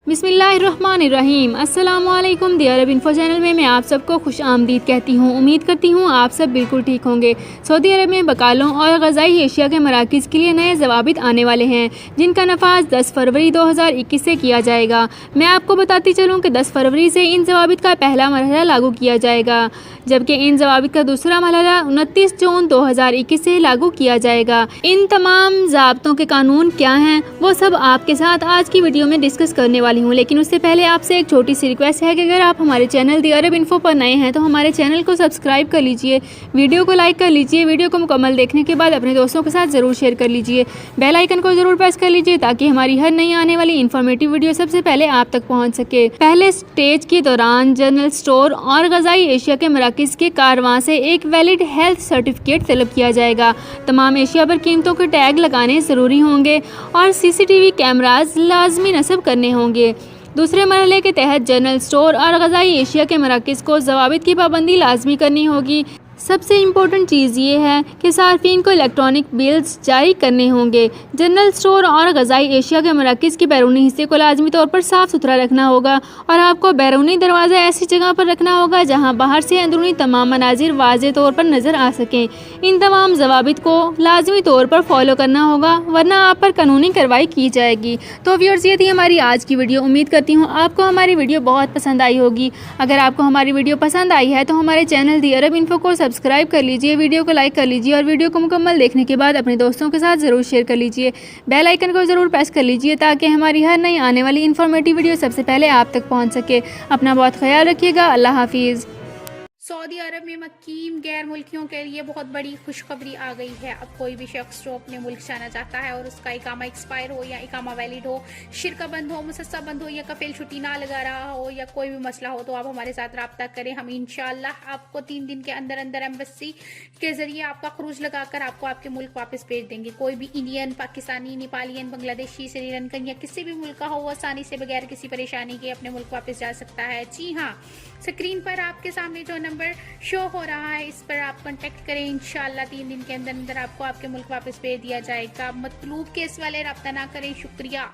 बिस्मिल्लाहिर्रहमानिर्रहीम। अस्सलामुअलैकुम। दी अरब info channel में मैं आप सबको खुश आमदीद कहती हूँ। उम्मीद करती हूँ आप सब बिल्कुल ठीक होंगे। सऊदी अरब में बकालों और ग़ज़ाई एशिया के मराकज़ के लिए नए ज़वाबित आने वाले हैं, जिनका नफाज 10 फरवरी 2021 से किया जाएगा। मैं आपको बताती चलूँ कि 10 फरवरी से इन ज़वाबित का पहला मरहला लागू किया जाएगा, जबकि इन ज़वाबित का दूसरा मरहला 29 जून 2021 से लागू किया जाएगा। इन तमाम ज़ाब्तों के कानून क्या हैं, वो सब आपके साथ आज की वीडियो में डिस्कस करने वाली हूँ। लेकिन उससे पहले आपसे एक छोटी सी रिक्वेस्ट है कि अगर आप हमारे चैनल दी अरब इन्फो पर नए हैं तो हमारे चैनल को सब्सक्राइब कर लीजिए, वीडियो को लाइक कर लीजिए, वीडियो को मुकम्मल देखने के बाद अपने दोस्तों के साथ ज़रूर शेयर कर लीजिए, बेल आइकन को ज़रूर प्रेस कर लीजिए ताकि हमारी हर नई आने वाली इन्फॉर्मेटिव वीडियो सबसे पहले आप तक पहुँच सके। पहले स्टेज के दौरान जनरल स्टोर और ग़ज़ाई एशिया के मराकज़ के कारवां से एक वैलिड हेल्थ सर्टिफिकेट तलब किया जाएगा। तमाम एशिया पर कीमतों के टैग लगाने ज़रूरी होंगे और CCTV कैमराज लाजमी नस्ब करने होंगे। दूसरे मरहले के तहत जनरल स्टोर और ग़ज़ाई एशिया के मराकज़ को ज़वाबित की पाबंदी लाजमी करनी होगी। सबसे इम्पोर्टेंट चीज़ ये है कि सार्फिन को इलेक्ट्रॉनिक बिल्स जारी करने होंगे। जनरल स्टोर और ग़ज़ाई एशिया के मराकज़ के बैरूनी हिस्से को लाजमी तौर पर साफ़ सुथरा रखना होगा और आपको बैरूनी दरवाज़ा ऐसी जगह पर रखना होगा जहां बाहर से अंदरूनी तमाम मनाजिर वाज़े तौर पर नज़र आ सकें। इन तमाम ज़वाबित को लाजमी तौर पर फॉलो करना होगा, वरना आप पर कानूनी कार्रवाई की जाएगी। तो व्यूअर्स, ये थी हमारी आज की वीडियो। उम्मीद करती हूँ आपको हमारी वीडियो बहुत पसंद आई होगी। अगर आपको हमारी वीडियो पसंद आई है तो हमारे चैनल दी अरब इन्फो को सब्सक्राइब कर लीजिए, वीडियो को लाइक कर लीजिए और वीडियो को मुकम्मल देखने के बाद अपने दोस्तों के साथ ज़रूर शेयर कर लीजिए। बेल आइकन को ज़रूर प्रेस कर लीजिए ताकि हमारी हर नई आने वाली इन्फॉर्मेटिव वीडियो सबसे पहले आप तक पहुंच सके। अपना बहुत ख्याल रखिएगा। अल्लाह हाफिज़। सऊदी अरब में मकीम गैर मुल्कियों के लिए बहुत बड़ी खुशखबरी आ गई है। अब कोई भी शख्स जो अपने मुल्क जाना चाहता है और उसका इकामा एक्सपायर हो या इकामा वैलिड हो, शिरका बंद हो, मुसस्सा बंद हो या कफील छुट्टी ना लगा रहा हो या कोई भी मसला हो, तो आप हमारे साथ रब्ता करें। हम इंशाअल्लाह आपको 3 दिन के अंदर अंदर एम्बेसी के जरिए आपका खरूज लगाकर आपको आपके मुल्क वापस भेज देंगे। कोई भी इंडियन, पाकिस्तानी, नेपालियन, बांग्लादेशी, श्रीलंकन या किसी भी मुल्क का हो, वो आसानी से बगैर किसी परेशानी के अपने मुल्क वापस जा सकता है। जी हाँ, स्क्रीन पर आपके सामने जो नंबर शो हो रहा है, इस पर आप कांटेक्ट करें। इंशाअल्लाह 3 दिन के अंदर अंदर आपको आपके मुल्क वापस भेज दिया जाएगा। मतलूब केस वाले रब्ता ना करें। शुक्रिया।